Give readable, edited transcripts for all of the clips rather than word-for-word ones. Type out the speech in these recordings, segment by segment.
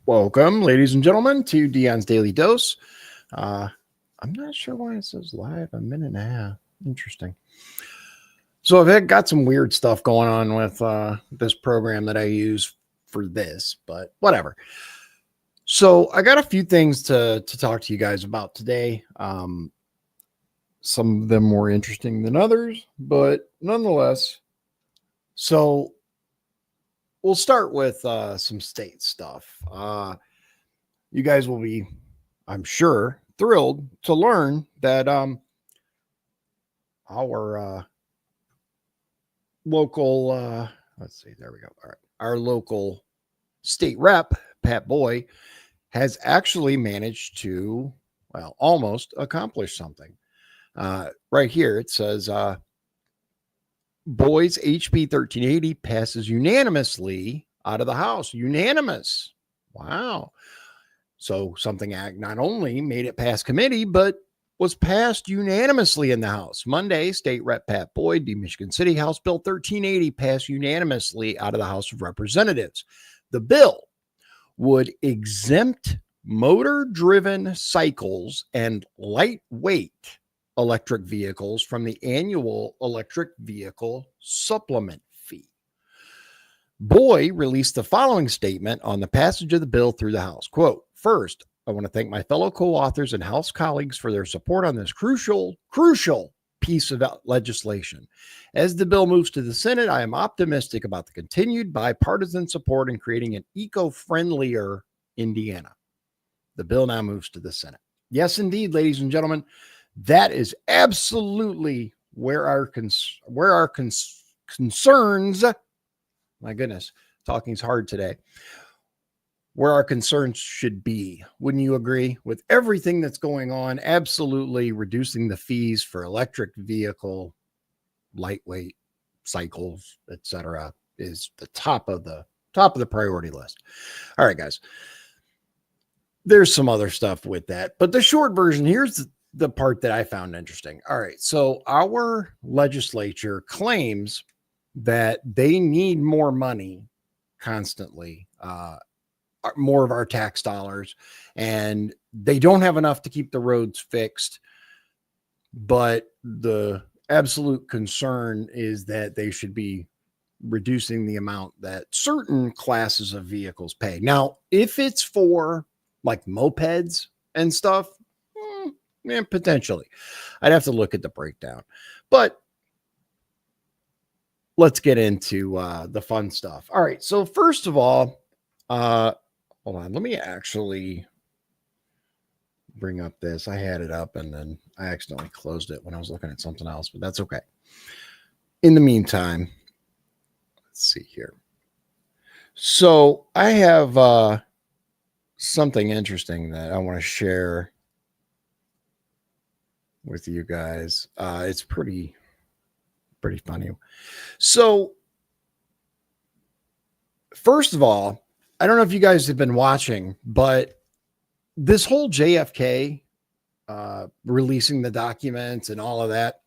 Welcome, ladies and gentlemen, to Dion's Daily Dose. I'm not sure why it says live a minute and a half. Interesting. So I've got some weird stuff going on with this program that I use for this, but whatever. So I got a few things to talk to you guys about today. Some of them more interesting than others, but nonetheless. So we'll start with some state stuff. You guys will be, I'm sure, thrilled to learn that our local, let's see, there we go. All right. Our local state rep, Pat Boy, has actually managed to, well, almost accomplish something. Right here, it says, Boy's HB 1380 passes unanimously out of the House. Unanimous. Wow. So something act not only made it pass committee, but was passed unanimously in the House. Monday, State Rep Pat Boyd, the Michigan City House Bill 1380 passed unanimously out of the House of Representatives. The bill would exempt motor-driven cycles and lightweight electric vehicles from the annual electric vehicle supplement fee. Boy released the following statement on the passage of the bill through the House. Quote, "First, I want to thank my fellow co-authors and House colleagues for their support on this crucial piece of legislation. As the bill moves to the Senate, I am optimistic about the continued bipartisan support in creating an eco-friendlier Indiana." The bill now moves to the Senate. Yes, indeed, ladies and gentlemen, that is absolutely where our concerns, my goodness, talking's hard today, where our concerns should be. Wouldn't you agree? With everything that's going on, absolutely reducing the fees for electric vehicle, lightweight cycles, etc., is the top of the priority list. All right, guys. There's some other stuff with that, but the short version, here's the part that I found interesting. All right. So our legislature claims that they need more money constantly, more of our tax dollars, and they don't have enough to keep the roads fixed. But the absolute concern is that they should be reducing the amount that certain classes of vehicles pay. Now, if it's for like mopeds and stuff, potentially. I'd have to look at the breakdown. But let's get into the fun stuff. All right. So first of all, hold on. Let me actually bring up this. I had it up and then I accidentally closed it when I was looking at something else, but that's okay. In the meantime, let's see here. So I have something interesting that I want to share with you guys. It's pretty funny. So first of all, I don't know if you guys have been watching, but this whole JFK releasing the documents and all of that,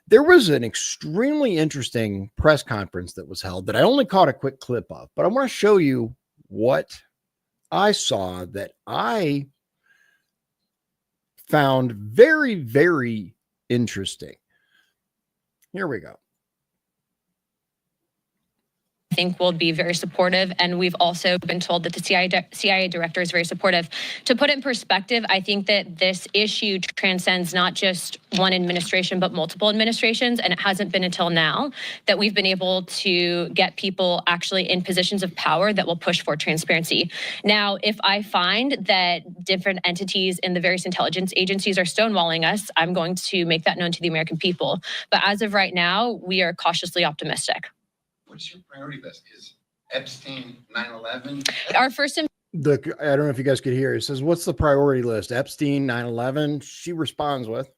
there was an extremely interesting press conference that was held that I only caught a quick clip of, but I want to show you what I saw that I found very, very interesting. Here we go. I think will be very supportive. And we've also been told that the CIA director is very supportive. To put it in perspective, I think that this issue transcends not just one administration, but multiple administrations. And it hasn't been until now that we've been able to get people actually in positions of power that will push for transparency. Now, if I find that different entities in the various intelligence agencies are stonewalling us, I'm going to make that known to the American people. But as of right now, we are cautiously optimistic. What's your priority list? Is Epstein 9/11? Our first. I don't know if you guys could hear. It says, "What's the priority list?" Epstein, 9/11. She responds with,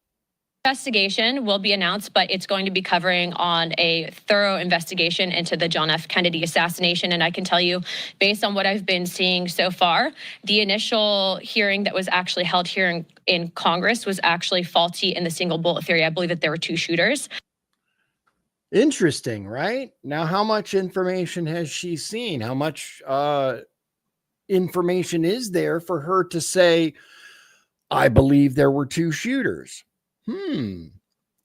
investigation will be announced, but it's going to be covering on a thorough investigation into the John F. Kennedy assassination. And I can tell you, based on what I've been seeing so far, the initial hearing that was actually held here in Congress was actually faulty in the single bullet theory. I believe that there were two shooters. Interesting, right? Now, how much information has she seen? How much information is there for her to say, I believe there were 2 shooters?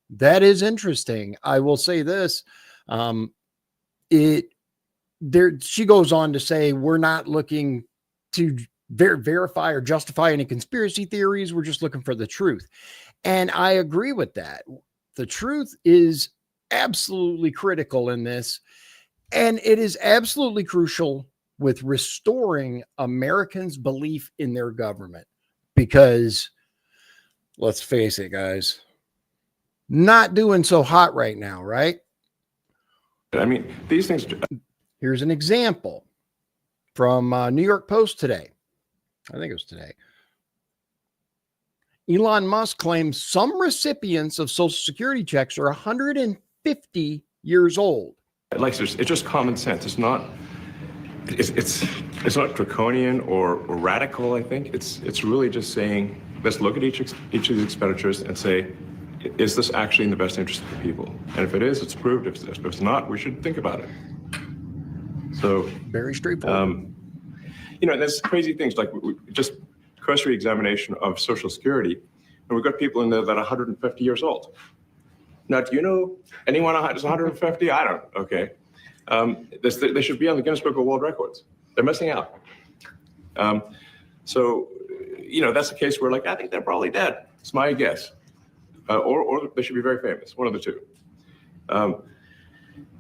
That is interesting. I will say this. She goes on to say, we're not looking to verify or justify any conspiracy theories. We're just looking for the truth. And I agree with that. The truth is absolutely critical in this. And it is absolutely crucial with restoring Americans' belief in their government. Because let's face it, guys, not doing so hot right now, right? I mean, these things. Here's an example from New York Post today. I think it was today. Elon Musk claims some recipients of Social Security checks are 150 years old. Like, it's just common sense. It's not draconian or radical. I think it's really just saying, let's look at each of these expenditures and say, is this actually in the best interest of the people? And if it is, it's approved. If it's not, we should think about it. So very straightforward. There's crazy things like just cursory examination of Social Security, and we've got people in there that are 150 years old. Now, do you know anyone who's 150? I don't. Okay. They should be on the Guinness Book of World Records. They're missing out. So, that's a case where, I think they're probably dead. It's my guess. Or they should be very famous, one of the two.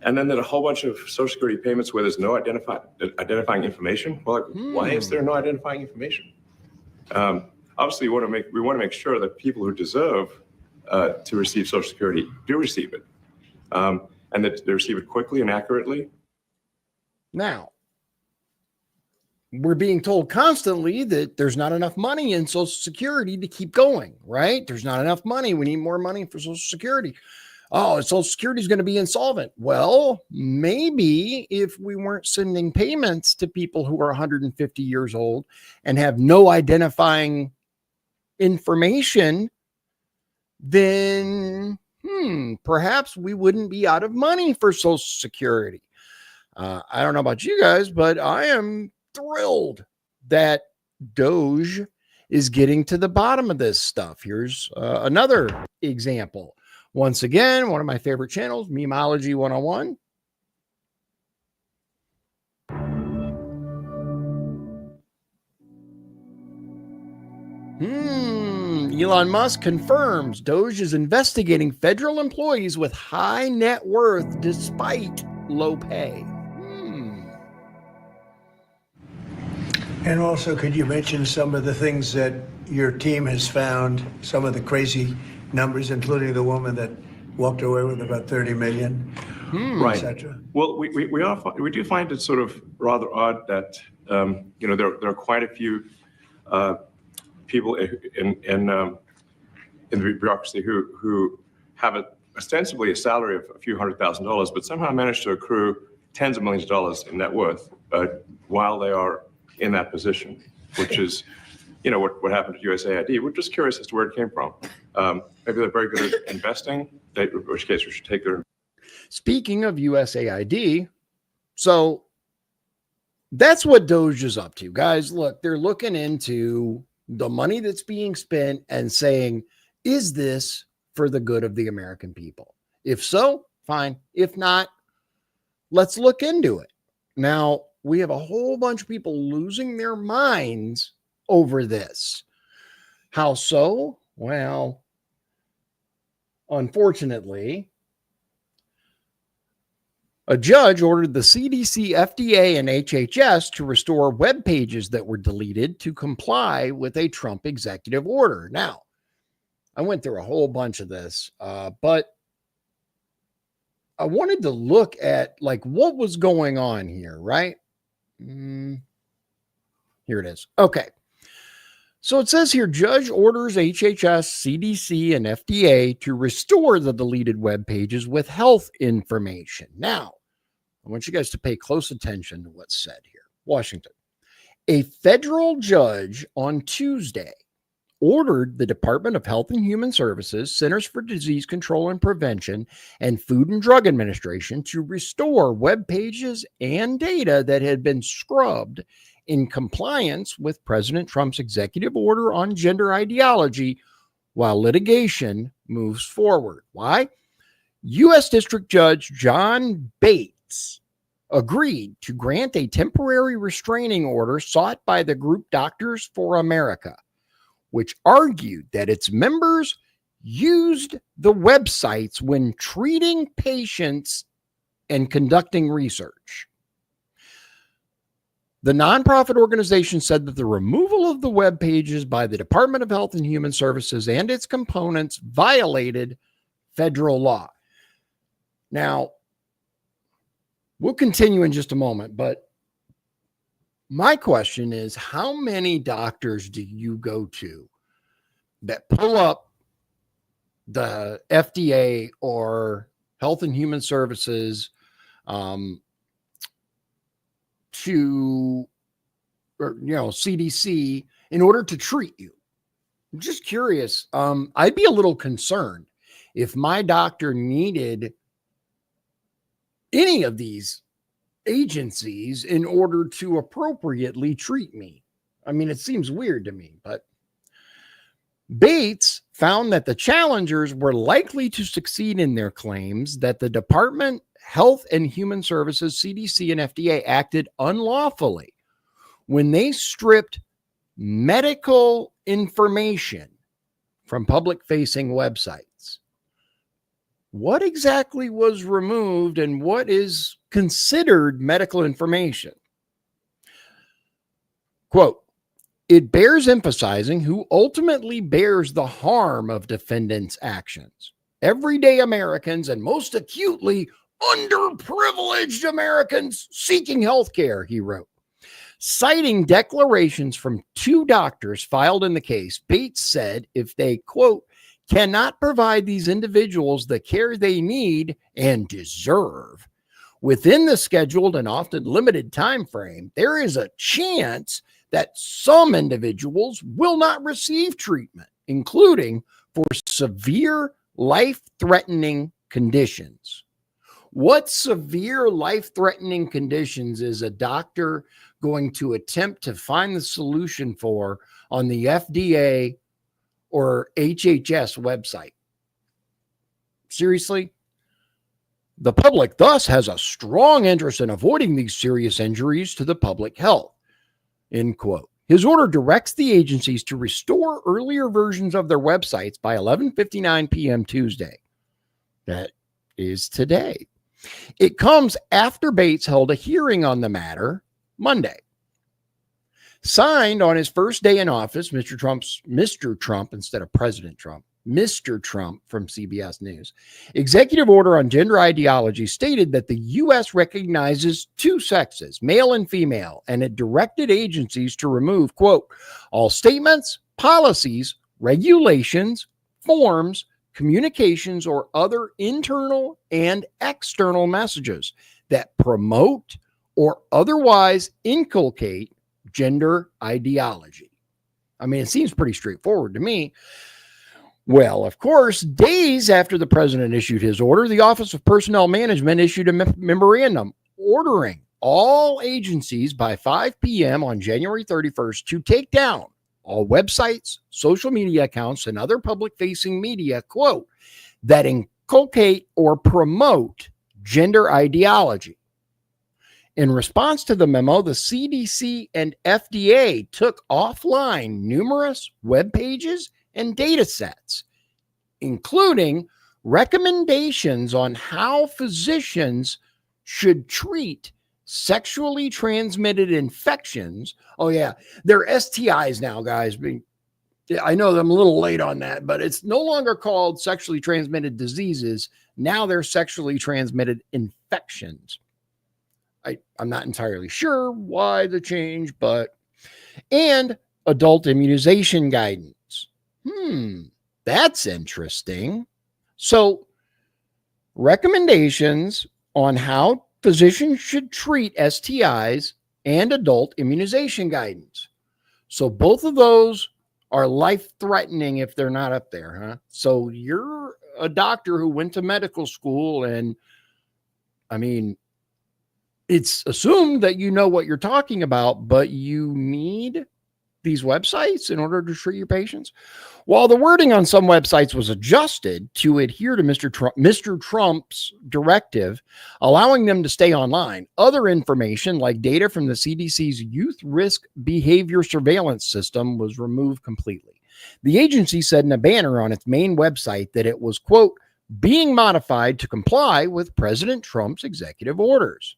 And then there's a whole bunch of Social Security payments where there's no identifying information. Well, why is there no identifying information? Obviously, we want to make sure that people who deserve to receive Social Security do receive it, and that they receive it quickly and accurately. Now, we're being told constantly that there's not enough money in Social Security to keep going, right? There's not enough money. We need more money for Social Security. Oh, Social Security is going to be insolvent. Well, maybe if we weren't sending payments to people who are 150 years old and have no identifying information, then perhaps we wouldn't be out of money for Social Security. I don't know about you guys, but I am thrilled that Doge is getting to the bottom of this stuff. Here's another example. Once again, one of my favorite channels, Memology 101. Elon Musk confirms Doge is investigating federal employees with high net worth despite low pay. And also, could you mention some of the things that your team has found, some of the crazy numbers, including the woman that walked away with about 30 million, right? etc. Well, we do find it sort of rather odd that there are quite a few people in the bureaucracy who have ostensibly a salary of a few $100,000, but somehow manage to accrue tens of millions of dollars in net worth while they are in that position, which is, what happened to USAID. We're just curious as to where it came from. Maybe they're very good at investing, in which case we should take their. Speaking of USAID, so that's what Doge is up to, guys. Look, they're looking into the money that's being spent and saying, is this for the good of the American people? If so, fine. If not, let's look into it. Now, we have a whole bunch of people losing their minds over this. How so? Well, unfortunately, a judge ordered the CDC, FDA, and HHS to restore web pages that were deleted to comply with a Trump executive order. Now, I went through a whole bunch of this, but I wanted to look at what was going on here, right? Here it is. Okay. So it says here, judge orders HHS, CDC, and FDA to restore the deleted web pages with health information. Now, I want you guys to pay close attention to what's said here. Washington. A federal judge on Tuesday ordered the Department of Health and Human Services, Centers for Disease Control and Prevention, and Food and Drug Administration to restore web pages and data that had been scrubbed in compliance with President Trump's executive order on gender ideology while litigation moves forward. Why? U.S. District Judge John Bates agreed to grant a temporary restraining order sought by the group Doctors for America, which argued that its members used the websites when treating patients and conducting research. The nonprofit organization said that the removal of the web pages by the Department of Health and Human Services and its components violated federal law. Now, we'll continue in just a moment, but my question is, how many doctors do you go to that pull up the FDA or Health and Human Services CDC in order to treat you? I'm just curious. I'd be a little concerned if my doctor needed any of these agencies in order to appropriately treat me. I mean, it seems weird to me, but Bates found that the challengers were likely to succeed in their claims that the Department Health and Human Services, CDC, and FDA acted unlawfully when they stripped medical information from public-facing websites. What exactly was removed and what is considered medical information? Quote, it bears emphasizing who ultimately bears the harm of defendants' actions. Everyday Americans, and most acutely underprivileged Americans seeking health care, he wrote. Citing declarations from two doctors filed in the case, Bates said if they, quote, cannot provide these individuals the care they need and deserve within the scheduled and often limited time frame, there is a chance that some individuals will not receive treatment, including for severe life-threatening conditions. What severe life-threatening conditions is a doctor going to attempt to find the solution for on the FDA or HHS website? Seriously? The public thus has a strong interest in avoiding these serious injuries to the public health. End quote. His order directs the agencies to restore earlier versions of their websites by 11:59 p.m. Tuesday. That is today. It comes after Bates held a hearing on the matter Monday. Signed on his first day in office, Mr. Trump instead of President Trump, Mr. Trump from CBS News. Executive order on gender ideology stated that the U.S. recognizes two sexes, male and female, and it directed agencies to remove, quote, all statements, policies, regulations, forms, communications, or other internal and external messages that promote or otherwise inculcate gender ideology. I mean, it seems pretty straightforward to me. Well, of course, days after the president issued his order, the Office of Personnel Management issued a memorandum ordering all agencies by 5 p.m. on January 31st to take down all websites, social media accounts, and other public-facing media, quote, that inculcate or promote gender ideology. In response to the memo, the CDC and FDA took offline numerous web pages and data sets, including recommendations on how physicians should treat sexually transmitted infections. Oh, yeah, they're STIs now, guys. I know I'm a little late on that, but it's no longer called sexually transmitted diseases. Now they're sexually transmitted infections. I'm not entirely sure why the change, and adult immunization guidance. That's interesting. So, recommendations on how physicians should treat STIs and adult immunization guidance. So, both of those are life-threatening if they're not up there, huh? So, you're a doctor who went to medical school and, I mean, it's assumed that you know what you're talking about, but you need these websites in order to treat your patients. While the wording on some websites was adjusted to adhere to Mr. Trump's directive, allowing them to stay online, other information like data from the CDC's youth risk behavior surveillance system was removed completely. The agency said in a banner on its main website that it was, quote, being modified to comply with President Trump's executive orders.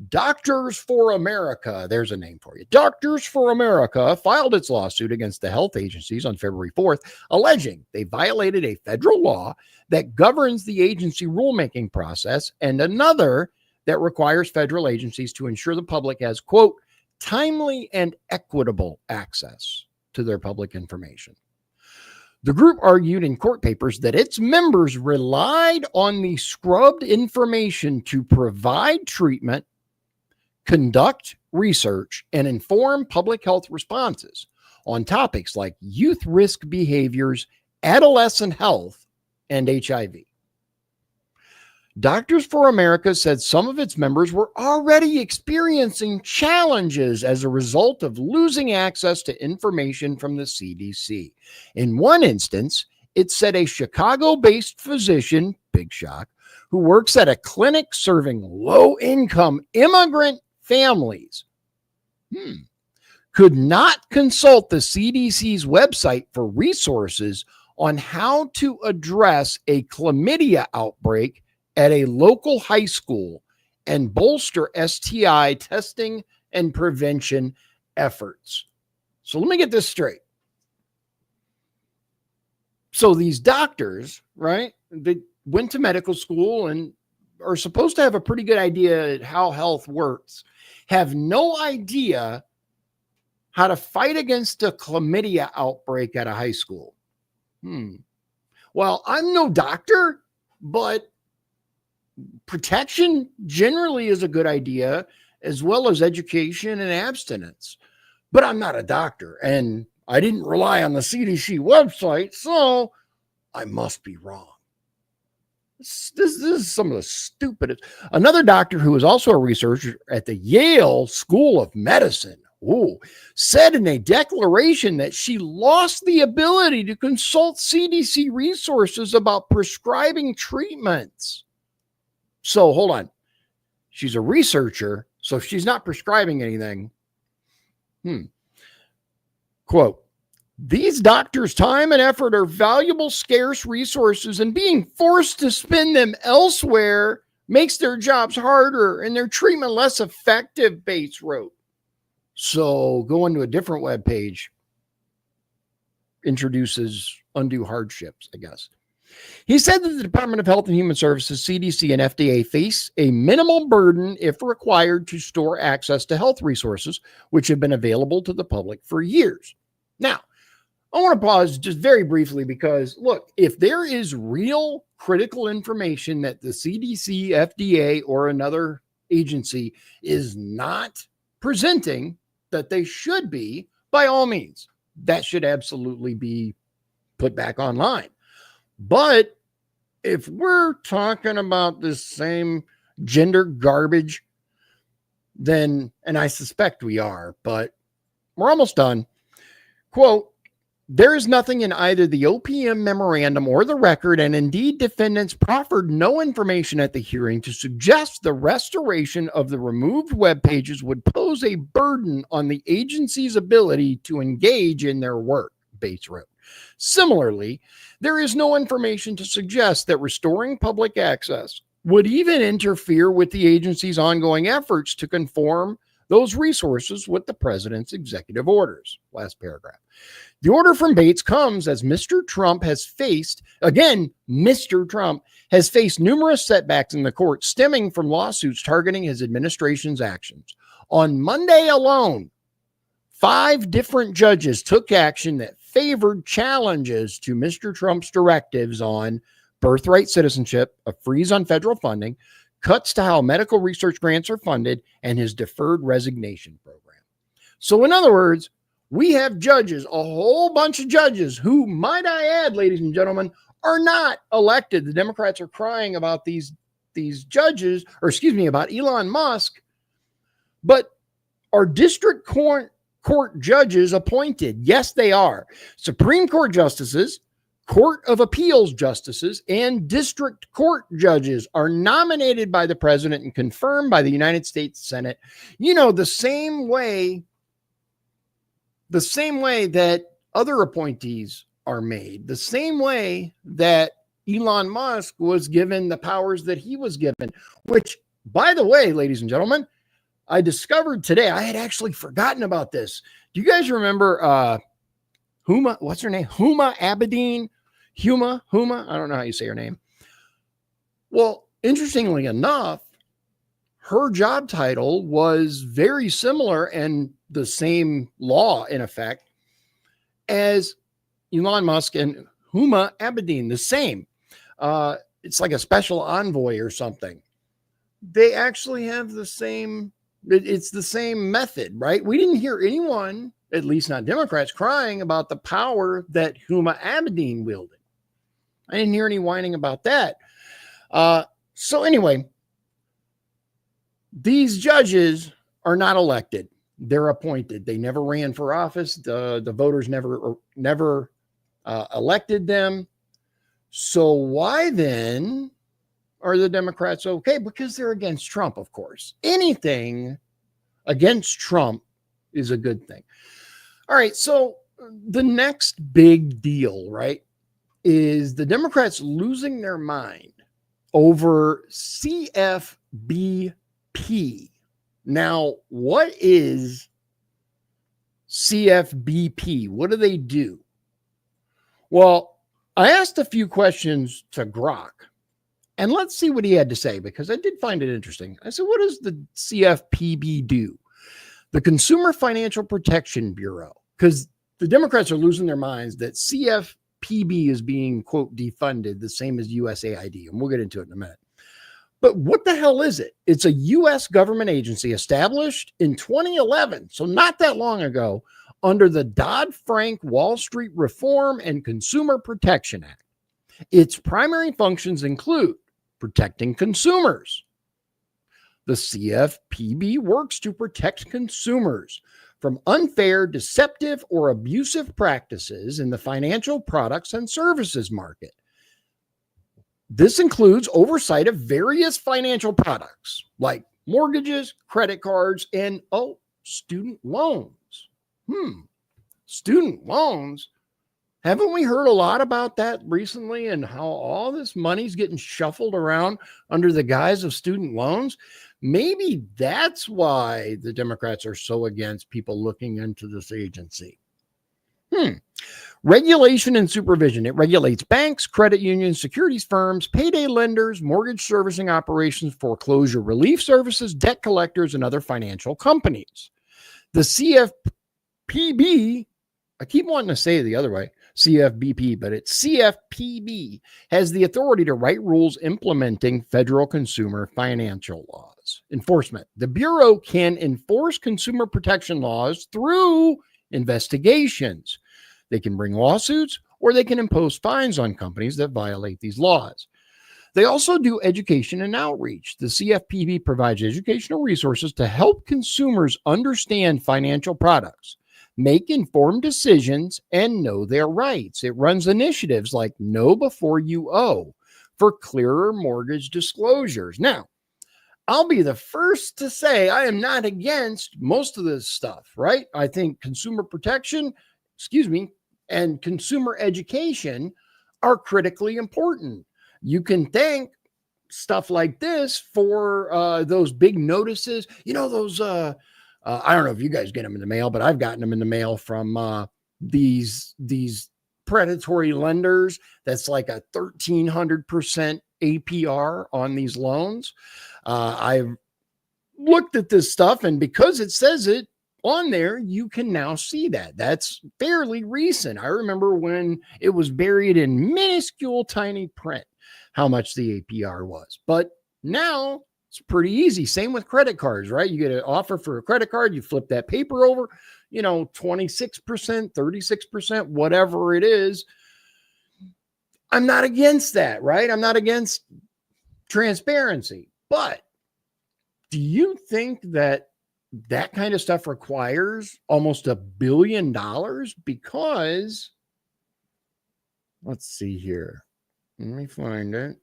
Doctors for America, there's a name for you. Doctors for America filed its lawsuit against the health agencies on February 4th, alleging they violated a federal law that governs the agency rulemaking process and another that requires federal agencies to ensure the public has, quote, timely and equitable access to their public information. The group argued in court papers that its members relied on the scrubbed information to provide treatment, conduct research, and inform public health responses on topics like youth risk behaviors, adolescent health, and HIV. Doctors for America said some of its members were already experiencing challenges as a result of losing access to information from the CDC. In one instance, it said a Chicago-based physician, big shock, who works at a clinic serving low-income immigrant families, could not consult the CDC's website for resources on how to address a chlamydia outbreak at a local high school and bolster STI testing and prevention efforts. So let me get this straight. So these doctors, right, they went to medical school and are supposed to have a pretty good idea at how health works, have no idea how to fight against a chlamydia outbreak at a high school. Well, I'm no doctor, but protection generally is a good idea, as well as education and abstinence. But I'm not a doctor, and I didn't rely on the CDC website, so I must be wrong. This is some of the stupidest. Another doctor who is also a researcher at the Yale School of Medicine, said in a declaration that she lost the ability to consult CDC resources about prescribing treatments. So hold on. She's a researcher, so she's not prescribing anything. Quote, these doctors' time and effort are valuable, scarce resources, and being forced to spend them elsewhere makes their jobs harder and their treatment less effective, Bates wrote. So going to a different web page introduces undue hardships, I guess. He said that the Department of Health and Human Services, CDC, and FDA face a minimal burden if required to store access to health resources, which have been available to the public for years. Now, I want to pause just very briefly because, look, if there is real critical information that the CDC, FDA, or another agency is not presenting that they should be, by all means, that should absolutely be put back online. But if we're talking about this same gender garbage, then, and I suspect we are, but we're almost done. Quote, there is nothing in either the OPM memorandum or the record, and indeed defendants proffered no information at the hearing to suggest the restoration of the removed web pages would pose a burden on the agency's ability to engage in their work, Bates wrote. Similarly, there is no information to suggest that restoring public access would even interfere with the agency's ongoing efforts to conform those resources with the president's executive orders. Last paragraph. The order from Bates comes as Mr. Trump has faced, again, Mr. Trump has faced numerous setbacks in the court stemming from lawsuits targeting his administration's actions. On Monday alone, 5 different judges took action that favored challenges to Mr. Trump's directives on birthright citizenship, a freeze on federal funding, cuts to how medical research grants are funded, and his deferred resignation program. So in other words, we have judges, a whole bunch of judges who, might I add, ladies and gentlemen, are not elected. The Democrats are crying about these judges, or excuse me, about Elon Musk But are district court judges appointed? Yes, they are. Supreme Court justices, Court of Appeals justices, and district court judges are nominated by the president and confirmed by the United States Senate. You know, the same way that other appointees are made, the same way that Elon Musk was given the powers that he was given, which, by the way, ladies and gentlemen, I discovered today. I had actually forgotten about this. Do you guys remember Huma? What's her name? Huma Abedin? Huma? I don't know how you say her name. Well, interestingly enough, her job title was very similar and the same law in effect as Elon Musk and Huma Abedin, the same. It's like a special envoy or something. They actually have the same, it's the same method, right? We didn't hear anyone, at least not Democrats, crying about the power that Huma Abedin wielded. I didn't hear any whining about that. So anyway, these judges are not elected. They're appointed. They never ran for office. The voters never elected them. So why then are the Democrats okay? Because they're against Trump, of course. Anything against Trump is a good thing. All right, so the next big deal, right, is the Democrats losing their mind over CFBP. Now, what is CFBP? What do they do? Well, I asked a few questions to Grok, and let's see what he had to say, because I did find it interesting. I said, what does the CFPB do? The Consumer Financial Protection Bureau, because the Democrats are losing their minds that CFPB is being, quote, defunded, the same as USAID, and we'll get into it in a minute. But what the hell is it? It's a U.S. government agency established in 2011, so not that long ago, under the Dodd-Frank Wall Street Reform and Consumer Protection Act. Its primary functions include protecting consumers. The CFPB works to protect consumers from unfair, deceptive, or abusive practices in the financial products and services market. This includes oversight of various financial products like mortgages, credit cards, and student loans. Student loans. Haven't we heard a lot about that recently and how all this money's getting shuffled around under the guise of student loans? Maybe that's why the Democrats are so against people looking into this agency. Regulation and supervision. It regulates banks, credit unions, securities firms, payday lenders, mortgage servicing operations, foreclosure relief services, debt collectors, and other financial companies. The CFPB, I keep wanting to say it the other way, CFBP, but it's CFPB, has the authority to write rules implementing federal consumer financial laws. Enforcement. The Bureau can enforce consumer protection laws through investigations. They can bring lawsuits, or they can impose fines on companies that violate these laws. They also do education and outreach. The CFPB provides educational resources to help consumers understand financial products, make informed decisions, and know their rights. It runs initiatives like Know Before You Owe for clearer mortgage disclosures. Now, I'll be the first to say I am not against most of this stuff, right? I think consumer protection, and consumer education are critically important. You can thank stuff like this for those big notices. You know, those, I don't know if you guys get them in the mail, but I've gotten them in the mail from these predatory lenders. That's like a 1,300% APR on these loans. I've looked at this stuff, and because it says it on there, you can now see that. That's fairly recent. I remember when it was buried in minuscule tiny print how much the APR was. But now it's pretty easy. Same with credit cards, right? You get an offer for a credit card, you flip that paper over, 26%, 36%, whatever it is. I'm not against that, right? I'm not against transparency. But do you think that that kind of stuff requires almost $1 billion because, let's see here. Let me find it.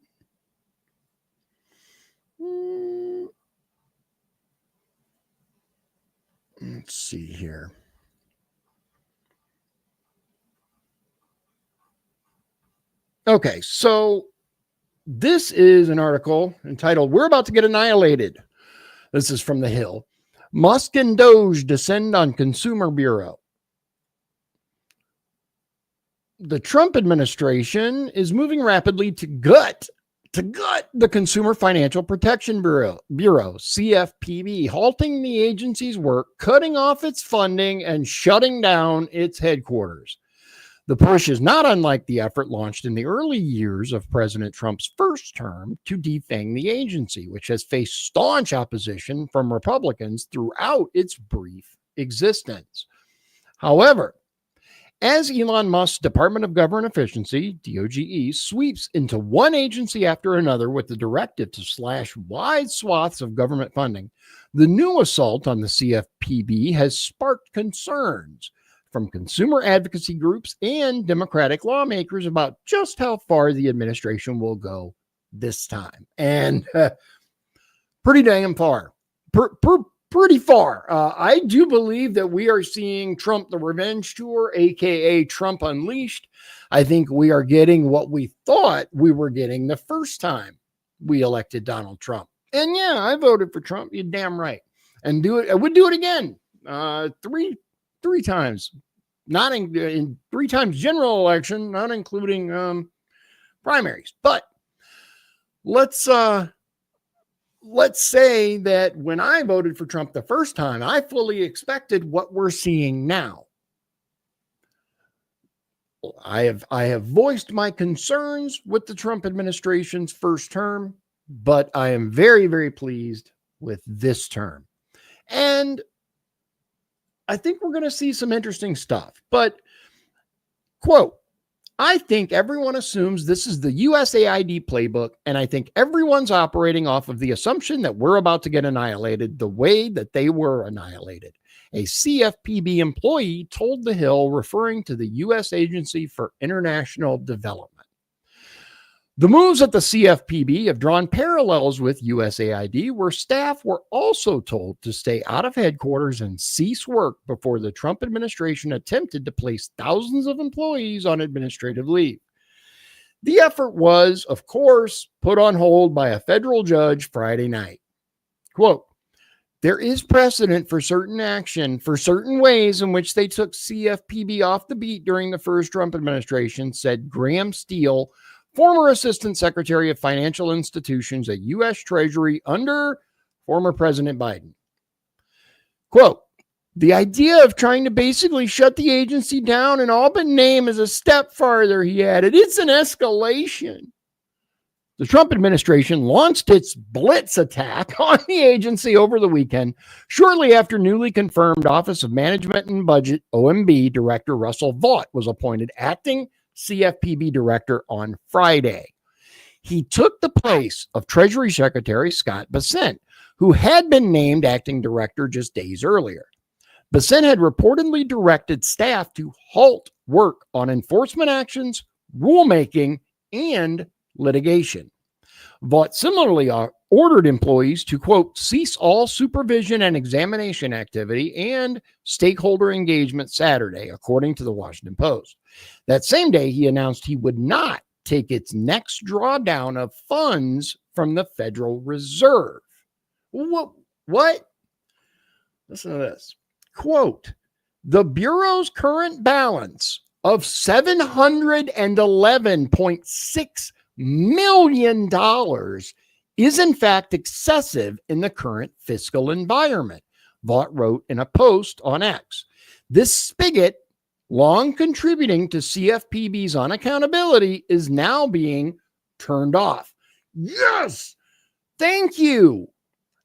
Let's see here. Okay, so this is an article entitled, "We're About to Get Annihilated." This is from The Hill. Musk and Doge descend on Consumer Bureau. The Trump administration is moving rapidly to gut the Consumer Financial Protection Bureau, CFPB, halting the agency's work, cutting off its funding, and shutting down its headquarters. The push is not unlike the effort launched in the early years of President Trump's first term to defang the agency, which has faced staunch opposition from Republicans throughout its brief existence. However, as Elon Musk's Department of Government Efficiency, DOGE, sweeps into one agency after another with the directive to slash wide swaths of government funding, the new assault on the CFPB has sparked concerns from consumer advocacy groups and Democratic lawmakers about just how far the administration will go this time. And pretty damn far. Pretty far. I do believe that we are seeing Trump the Revenge Tour, aka Trump Unleashed. I think we are getting what we thought we were getting the first time we elected Donald Trump. And yeah, I voted for Trump. You're damn right. And I would do it again. Three times. Not in 3 times general election, not including primaries. But let's say that when I voted for Trump the first time, I fully expected what we're seeing now. I have voiced my concerns with the Trump administration's first term, but I am very, very pleased with this term. And I think we're going to see some interesting stuff. But, quote, "I think everyone assumes this is the USAID playbook, and I think everyone's operating off of the assumption that we're about to get annihilated the way that they were annihilated," a CFPB employee told The Hill, referring to the U.S. Agency for International Development. The moves at the CFPB have drawn parallels with USAID, where staff were also told to stay out of headquarters and cease work before the Trump administration attempted to place thousands of employees on administrative leave. The effort was, of course, put on hold by a federal judge Friday night. Quote, "There is precedent for certain action, for certain ways in which they took CFPB off the beat during the first Trump administration," said Graham Steele, former Assistant Secretary of Financial Institutions at U.S. Treasury under former President Biden. Quote, "The idea of trying to basically shut the agency down in all but name is a step farther," he added. "It's an escalation." The Trump administration launched its blitz attack on the agency over the weekend, shortly after newly confirmed Office of Management and Budget, OMB, Director Russell Vought was appointed acting CFPB director on Friday. He took the place of Treasury Secretary Scott Bessent, who had been named acting director just days earlier. Bessent had reportedly directed staff to halt work on enforcement actions, rulemaking, and litigation. Vought similarly ordered employees to, quote, "cease all supervision and examination activity and stakeholder engagement Saturday," according to the Washington Post. That same day, he announced he would not take its next drawdown of funds from the Federal Reserve. What? Listen to this. Quote, "The Bureau's current balance of $711.6 million is in fact excessive in the current fiscal environment," Vought wrote in a post on X. "This spigot, long contributing to CFPB's unaccountability, is now being turned off." Yes! Thank you.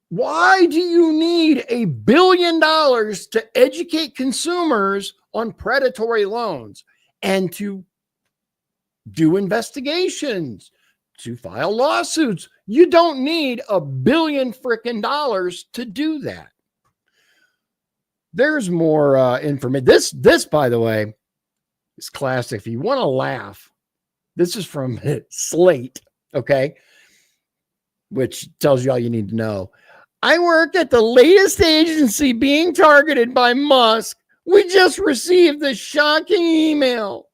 Why do you need $1 billion to educate consumers on predatory loans and to do investigations, to file lawsuits? You don't need $1 billion frickin' to do that. There's more information. This, by the way, is classic. If you want to laugh, this is from Slate, okay, which tells you all you need to know. I work at the latest agency being targeted by Musk. We just received the shocking email.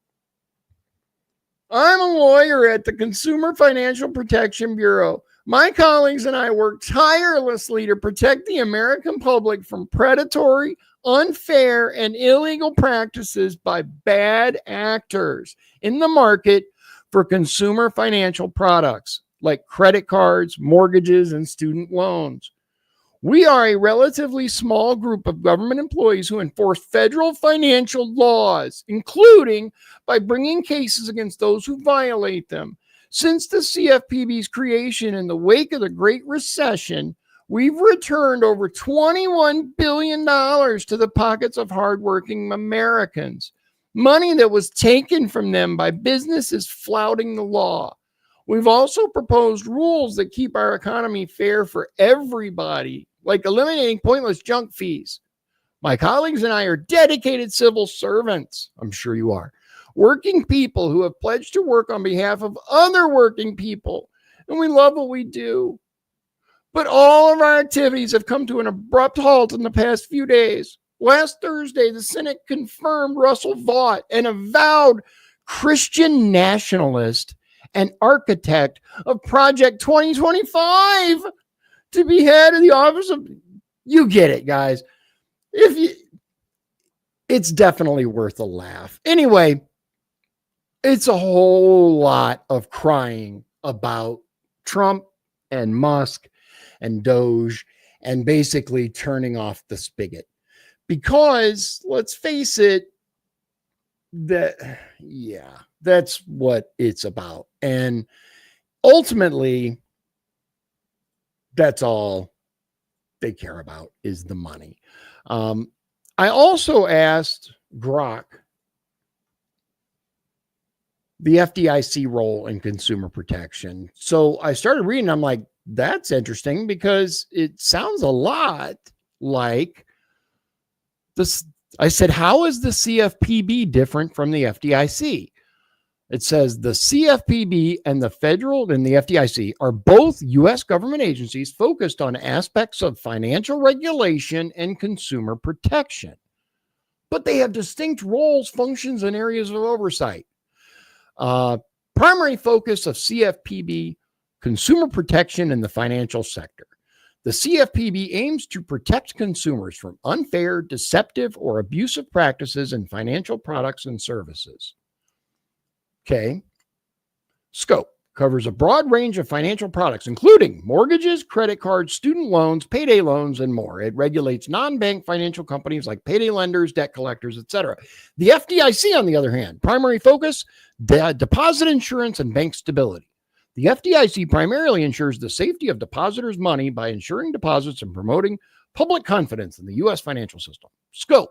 I'm a lawyer at the Consumer Financial Protection Bureau. My colleagues and I work tirelessly to protect the American public from predatory, unfair, and illegal practices by bad actors in the market for consumer financial products like credit cards, mortgages, and student loans. We are a relatively small group of government employees who enforce federal financial laws, including by bringing cases against those who violate them. Since the CFPB's creation in the wake of the Great Recession, we've returned over $21 billion to the pockets of hardworking Americans, money that was taken from them by businesses flouting the law. We've also proposed rules that keep our economy fair for everybody, like eliminating pointless junk fees. My colleagues and I are dedicated civil servants. I'm sure you are. Working people who have pledged to work on behalf of other working people. And we love what we do. But all of our activities have come to an abrupt halt in the past few days. Last Thursday, the Senate confirmed Russell Vought, an avowed Christian nationalist and architect of Project 2025, to be head of the office of, you get it, guys. It's definitely worth a laugh. Anyway, it's a whole lot of crying about Trump and Musk and Doge and basically turning off the spigot. Because let's face it, that's what it's about. And ultimately, that's all they care about is the money. I also asked Grok the FDIC role in consumer protection. So I started reading. I'm like, that's interesting because it sounds a lot like this. I said, how is the CFPB different from the FDIC? It says the CFPB and the federal and the FDIC are both U.S. government agencies focused on aspects of financial regulation and consumer protection. But they have distinct roles, functions, and areas of oversight. Primary focus of CFPB, consumer protection in the financial sector. The CFPB aims to protect consumers from unfair, deceptive, or abusive practices in financial products and services. Okay. Scope covers a broad range of financial products, including mortgages, credit cards, student loans, payday loans, and more. It regulates non-bank financial companies like payday lenders, debt collectors, etc. The FDIC, on the other hand, primary focus, deposit insurance and bank stability. The FDIC primarily ensures the safety of depositors' money by ensuring deposits and promoting public confidence in the U.S. financial system. Scope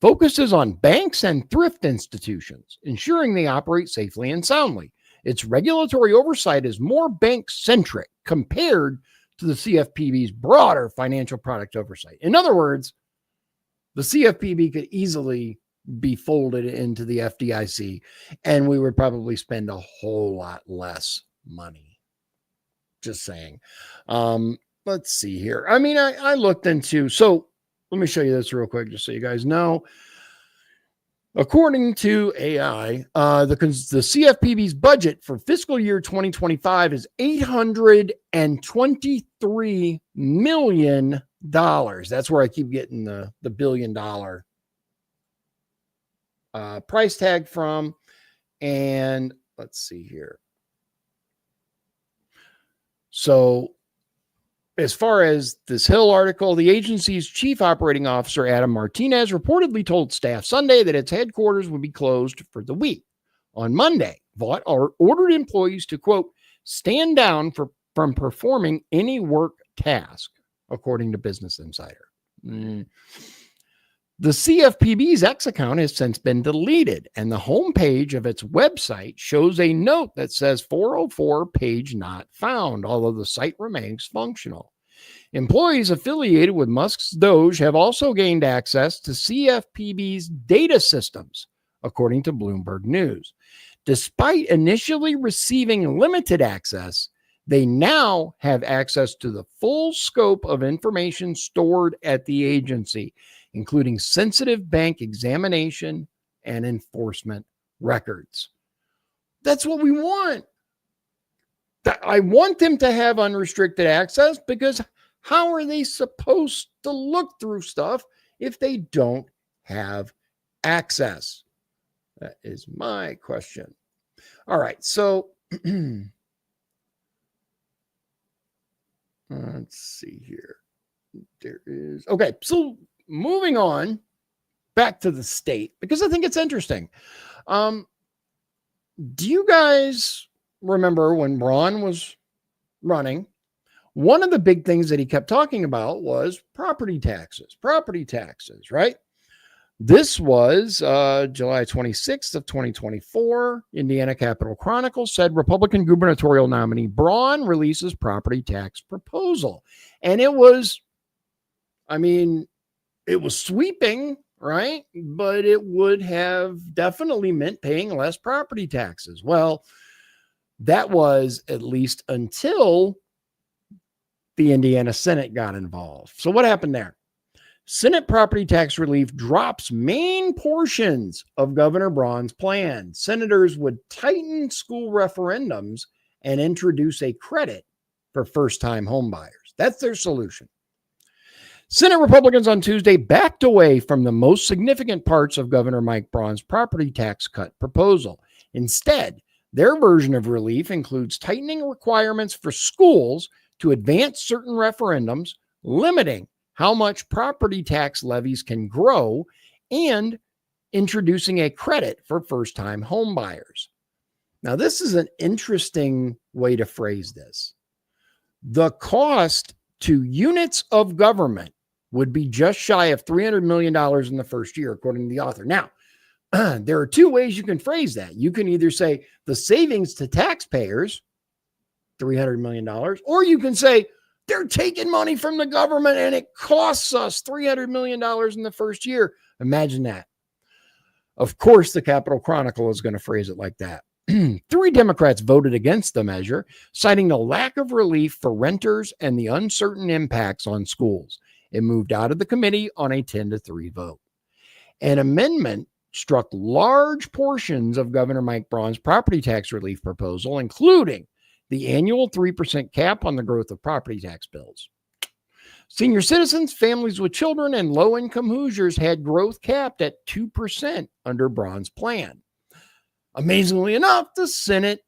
focuses on banks and thrift institutions, ensuring they operate safely and soundly. Its regulatory oversight is more bank-centric compared to the CFPB's broader financial product oversight. In other words, the CFPB could easily be folded into the FDIC, and we would probably spend a whole lot less money. Just saying. Let's see here. I mean, I looked into, so let me show you this real quick, just so you guys know. According to AI, the CFPB's budget for fiscal year 2025 is $823 million. That's where I keep getting the $1 billion price tag from. And let's see here. So as far as this Hill article, the agency's chief operating officer, Adam Martinez, reportedly told staff Sunday that its headquarters would be closed for the week. On Monday, Vought ordered employees to, quote, stand down from performing any work task, according to Business Insider. The CFPB's X account has since been deleted, and the homepage of its website shows a note that says 404 page not found, although the site remains functional. Employees affiliated with Musk's Doge have also gained access to CFPB's data systems, according to Bloomberg News. Despite initially receiving limited access, they now have access to the full scope of information stored at the agency, including sensitive bank examination and enforcement records. That's what we want. I want them to have unrestricted access, because how are they supposed to look through stuff if they don't have access? That is my question. All right, so let's see here. There is, okay, so moving on back to the state, because I think it's interesting. Do you guys remember when Braun was running? One of the big things that he kept talking about was property taxes, right? This was July 26th of 2024. Indiana Capitol Chronicle said Republican gubernatorial nominee Braun releases property tax proposal. And it was, it was sweeping, right? But it would have definitely meant paying less property taxes. Well, that was at least until the Indiana Senate got involved. So what happened there? Senate property tax relief drops main portions of Governor Braun's plan. Senators would tighten school referendums and introduce a credit for first-time homebuyers. That's their solution. Senate Republicans on Tuesday backed away from the most significant parts of Governor Mike Braun's property tax cut proposal. Instead, their version of relief includes tightening requirements for schools to advance certain referendums, limiting how much property tax levies can grow, and introducing a credit for first-time homebuyers. Now, this is an interesting way to phrase this. The cost to units of government would be just shy of $300 million in the first year, according to the author. Now, there are two ways you can phrase that. You can either say the savings to taxpayers, $300 million, or you can say they're taking money from the government and it costs us $300 million in the first year. Imagine that. Of course, the Capitol Chronicle is going to phrase it like that. 3 Democrats voted against the measure, citing the lack of relief for renters and the uncertain impacts on schools. It moved out of the committee on a 10-3 vote. An amendment struck large portions of Governor Mike Braun's property tax relief proposal, including the annual 3% cap on the growth of property tax bills. Senior citizens, families with children, and low-income Hoosiers had growth capped at 2% under Braun's plan. Amazingly enough, the Senate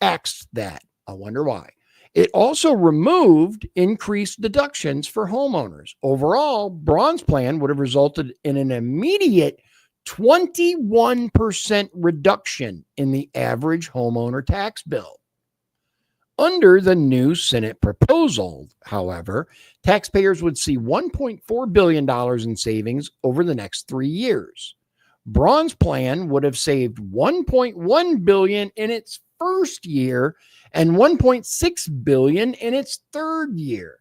axed that. I wonder why. It also removed increased deductions for homeowners. Overall, Braun's plan would have resulted in an immediate 21% reduction in the average homeowner tax bill. Under the new Senate proposal, however, taxpayers would see $1.4 billion in savings over the next 3 years. Braun's plan would have saved $1.1 billion in its first year and $1.6 billion in its third year.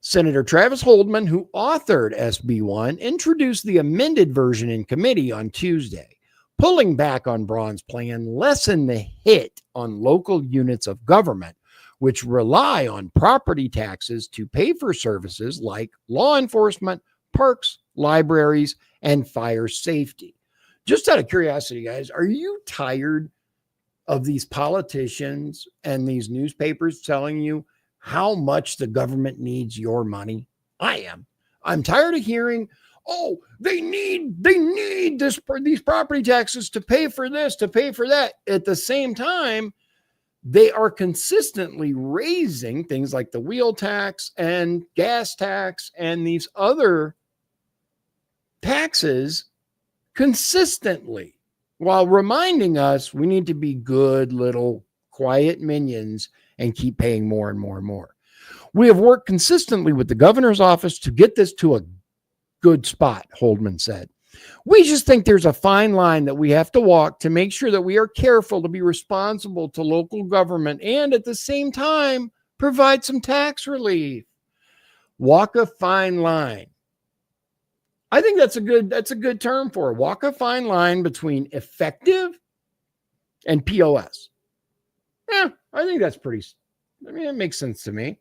Senator Travis Holdman, who authored SB 1, introduced the amended version in committee on Tuesday. Pulling back on Braun's plan lessened the hit on local units of government, which rely on property taxes to pay for services like law enforcement, parks, libraries, and fire safety. Just out of curiosity, guys, are you tired of these politicians and these newspapers telling you how much the government needs your money? I am. I'm tired of hearing, oh, they need these property taxes to pay for this, to pay for that. At the same time, they are consistently raising things like the wheel tax and gas tax and these other taxes consistently, while reminding us we need to be good little quiet minions and keep paying more and more and more. We have worked consistently with the governor's office to get this to a good spot, Holdman said. We just think there's a fine line that we have to walk to make sure that we are careful to be responsible to local government and at the same time provide some tax relief. Walk a fine line. I think that's a good term for it. Walk a fine line between effective and POS. Yeah, I think that's it makes sense to me.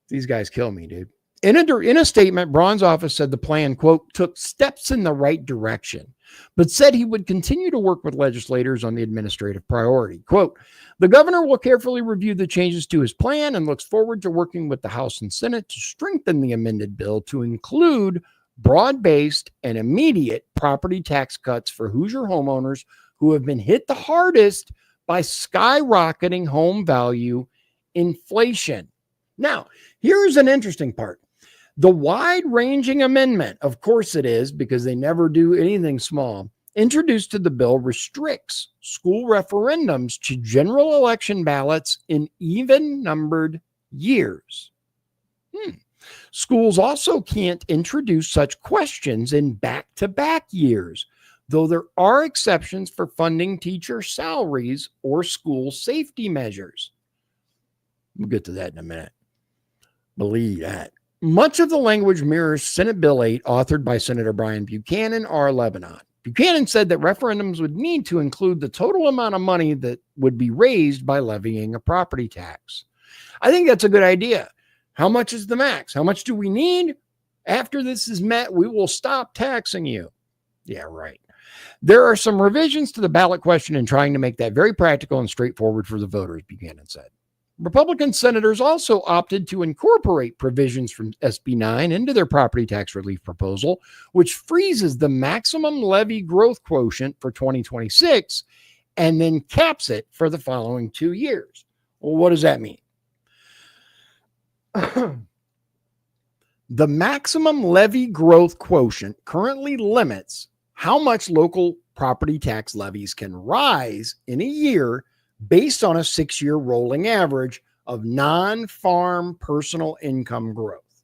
These guys kill me, dude. In a statement, Braun's office said the plan, quote, took steps in the right direction, but said he would continue to work with legislators on the administrative priority. Quote, the governor will carefully review the changes to his plan and looks forward to working with the House and Senate to strengthen the amended bill to include broad-based and immediate property tax cuts for Hoosier homeowners who have been hit the hardest by skyrocketing home value inflation. Now, here's an interesting part. The wide-ranging amendment, of course it is, because they never do anything small, introduced to the bill restricts school referendums to general election ballots in even-numbered years. Schools also can't introduce such questions in back-to-back years, though there are exceptions for funding teacher salaries or school safety measures. We'll get to that in a minute. Believe that. Much of the language mirrors Senate Bill 8, authored by Senator Brian Buchanan, R. Lebanon. Buchanan said that referendums would need to include the total amount of money that would be raised by levying a property tax. I think that's a good idea. How much is the max? How much do we need? After this is met, we will stop taxing you. Yeah, right. There are some revisions to the ballot question in trying to make that very practical and straightforward for the voters, Buchanan said. Republican senators also opted to incorporate provisions from SB 9 into their property tax relief proposal, which freezes the maximum levy growth quotient for 2026 and then caps it for the following 2 years. Well, what does that mean? The maximum levy growth quotient currently limits how much local property tax levies can rise in a year based on a 6-year rolling average of non-farm personal income growth.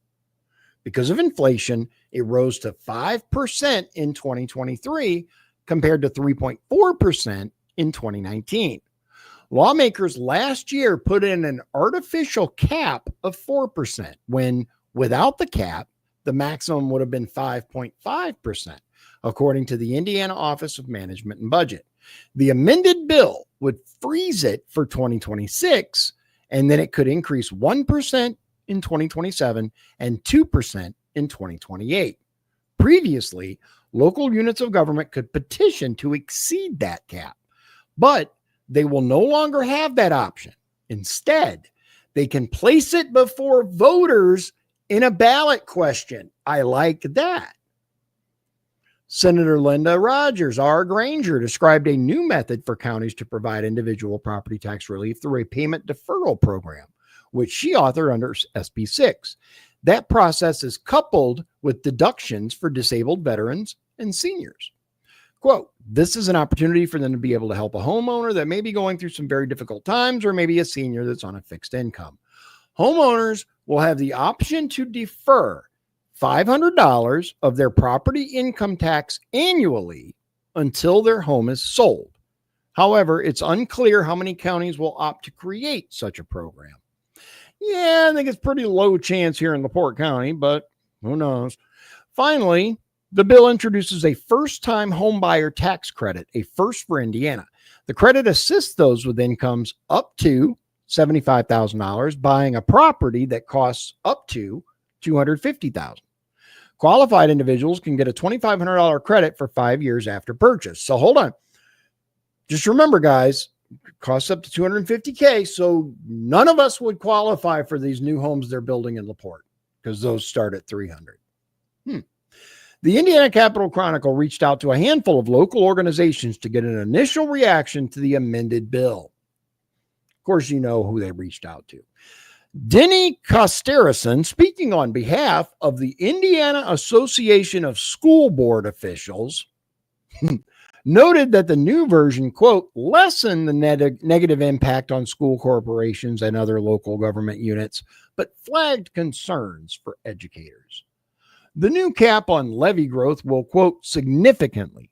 Because of inflation, it rose to 5% in 2023 compared to 3.4% in 2019. Lawmakers last year put in an artificial cap of 4% when, without the cap, the maximum would have been 5.5%, according to the Indiana Office of Management and Budget. The amended bill would freeze it for 2026, and then it could increase 1% in 2027 and 2% in 2028. Previously, local units of government could petition to exceed that cap, but they will no longer have that option. Instead, they can place it before voters in a ballot question. I like that. Senator Linda Rogers, R. Granger, described a new method for counties to provide individual property tax relief through a payment deferral program, which she authored under SB 6. That process is coupled with deductions for disabled veterans and seniors. Quote, this is an opportunity for them to be able to help a homeowner that may be going through some very difficult times, or maybe a senior that's on a fixed income. Homeowners will have the option to defer $500 of their property income tax annually until their home is sold. However, it's unclear how many counties will opt to create such a program. Yeah, I think it's pretty low chance here in LaPorte County, but who knows? Finally, the bill introduces a first-time homebuyer tax credit, a first for Indiana. The credit assists those with incomes up to $75,000 buying a property that costs up to $250,000. Qualified individuals can get a $2,500 credit for 5 years after purchase. So hold on. Just remember, guys, it costs up to $250K. So none of us would qualify for these new homes they're building in LaPorte because those start at $300,000. The Indiana Capital Chronicle reached out to a handful of local organizations to get an initial reaction to the amended bill. Of course, you know who they reached out to. Denny Kosterison, speaking on behalf of the Indiana Association of School Board Officials, noted that the new version, quote, lessened the negative impact on school corporations and other local government units, but flagged concerns for educators. The new cap on levy growth will, quote, significantly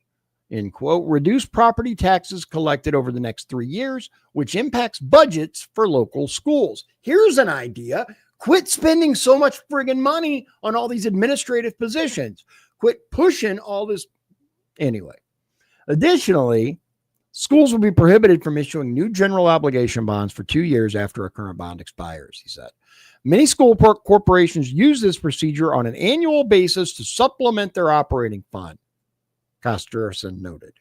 end quote, reduce property taxes collected over the next 3 years, which impacts budgets for local schools. Here's an idea. Quit spending so much friggin' money on all these administrative positions. Quit pushing all this. Anyway, additionally, schools will be prohibited from issuing new general obligation bonds for 2 years after a current bond expires, he said. Many school corporations use this procedure on an annual basis to supplement their operating fund, Kosterson noted.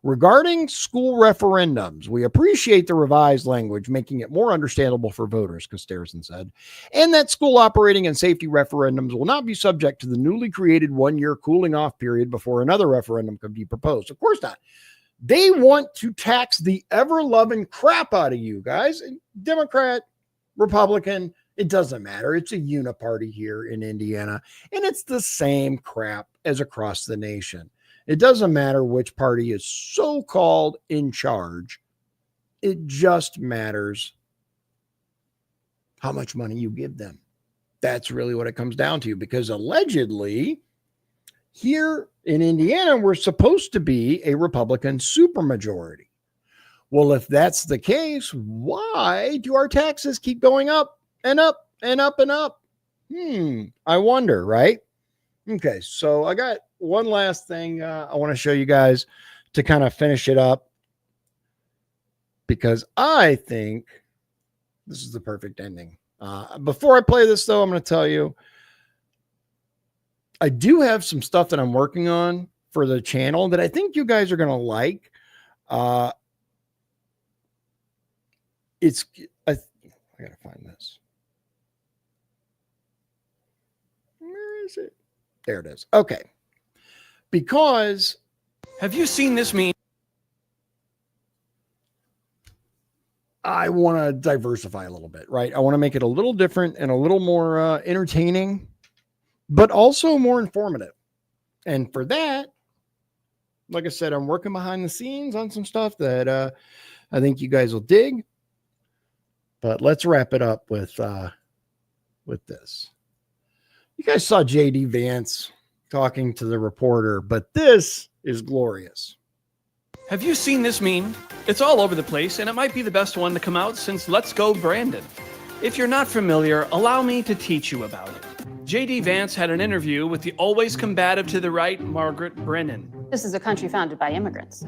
Regarding school referendums, we appreciate the revised language, making it more understandable for voters, Kosterson said, and that school operating and safety referendums will not be subject to the newly created 1-year cooling off period before another referendum could be proposed. Of course not. They want to tax the ever-loving crap out of you guys. Democrat, Republican, it doesn't matter. It's a uniparty here in Indiana, and it's the same crap as across the nation. It doesn't matter which party is so-called in charge. It just matters how much money you give them. That's really what it comes down to, because allegedly here in Indiana, we're supposed to be a Republican supermajority. Well, if that's the case, why do our taxes keep going up and up and up and up? I wonder, right? Okay, so I got one last thing I want to show you guys to kind of finish it up, because I think this is the perfect ending. Before I play this, though, I'm going to tell you, I do have some stuff that I'm working on for the channel that I think you guys are going to like. I got to find this. Where is it? There it is. Okay. Because have you seen this meme? I want to diversify a little bit, right? I want to make it a little different and a little more entertaining, but also more informative. And for that, like I said, I'm working behind the scenes on some stuff that I think you guys will dig. But let's wrap it up with this. You guys saw JD Vance talking to the reporter, but this is glorious. Have you seen this meme? It's all over the place, and it might be the best one to come out since Let's Go Brandon. If you're not familiar, allow me to teach you about it. JD Vance had an interview with the always combative to the right, Margaret Brennan. This is a country founded by immigrants.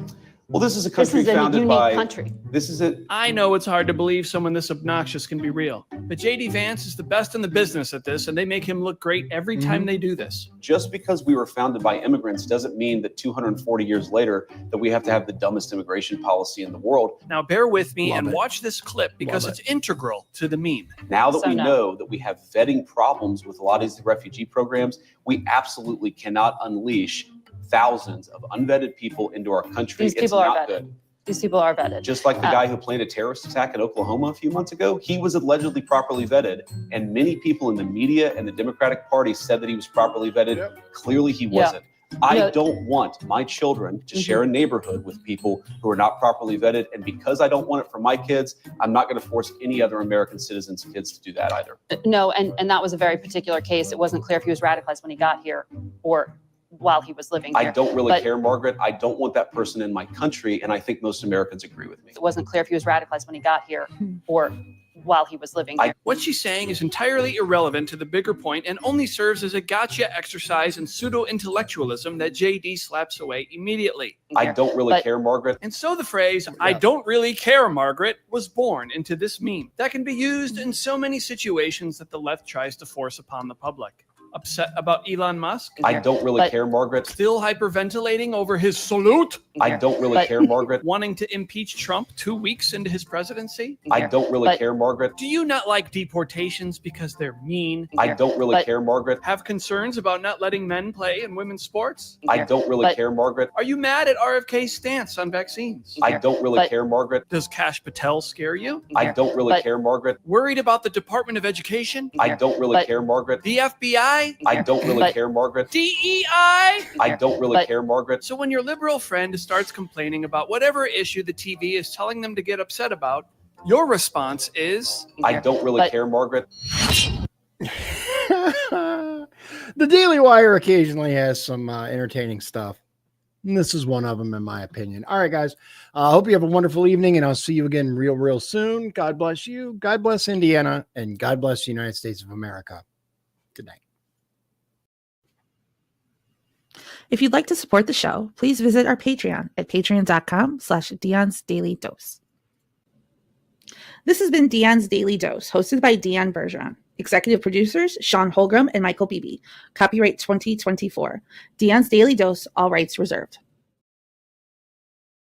Well, this is a country founded by... country. This is a... I know it's hard to believe someone this obnoxious can be real, but JD Vance is the best in the business at this, and they make him look great every time they do this. Just because we were founded by immigrants doesn't mean that 240 years later that we have to have the dumbest immigration policy in the world. Now bear with me and watch this clip because it's integral to the meme. Now that we know that we have vetting problems with a lot of these refugee programs, we absolutely cannot unleash thousands of unvetted people into our country. These people are vetted. These people are vetted. Just like the guy who planned a terrorist attack in Oklahoma a few months ago, he was allegedly properly vetted. And many people in the media and the Democratic Party said that he was properly vetted. Yep. Clearly he wasn't. I don't want my children to share a neighborhood with people who are not properly vetted. And because I don't want it for my kids, I'm not going to force any other American citizens' kids to do that either. No, and that was a very particular case. It wasn't clear if he was radicalized when he got here or while he was living here. I don't really care, Margaret. I don't want that person in my country, and I think most Americans agree with me. It wasn't clear if he was radicalized when he got here or while he was living here. What she's saying is entirely irrelevant to the bigger point and only serves as a gotcha exercise in pseudo-intellectualism that JD slaps away immediately. I don't really care, Margaret. And so the phrase, I don't really care, Margaret, was born into this meme that can be used in so many situations that the left tries to force upon the public. Upset about Elon Musk? I don't really care, Margaret. Still hyperventilating over his salute? I don't really care, Margaret. Wanting to impeach Trump 2 weeks into his presidency? I don't really care, Margaret. Do you not like deportations because they're mean? I don't really care, Margaret. Have concerns about not letting men play in women's sports? I don't really care, Margaret. Are you mad at RFK's stance on vaccines? I don't really care, Margaret. Does Kash Patel scare you? I don't really care, Margaret. Worried about the Department of Education? I don't really care, Margaret. The FBI? I don't really care, Margaret. DEI? I don't really care, Margaret. So when your liberal friend starts complaining about whatever issue the TV is telling them to get upset about, your response is... I don't really care, Margaret. The Daily Wire occasionally has some entertaining stuff. And this is one of them, in my opinion. All right, guys. I hope you have a wonderful evening, and I'll see you again real soon. God bless you. God bless Indiana, and God bless the United States of America. Good night. If you'd like to support the show, please visit our Patreon at patreon.com/Dion's Daily Dose. This has been Dion's Daily Dose, hosted by Dion Bergeron. Executive producers, Sean Holgram and Michael Beebe. Copyright 2024. Dion's Daily Dose, all rights reserved.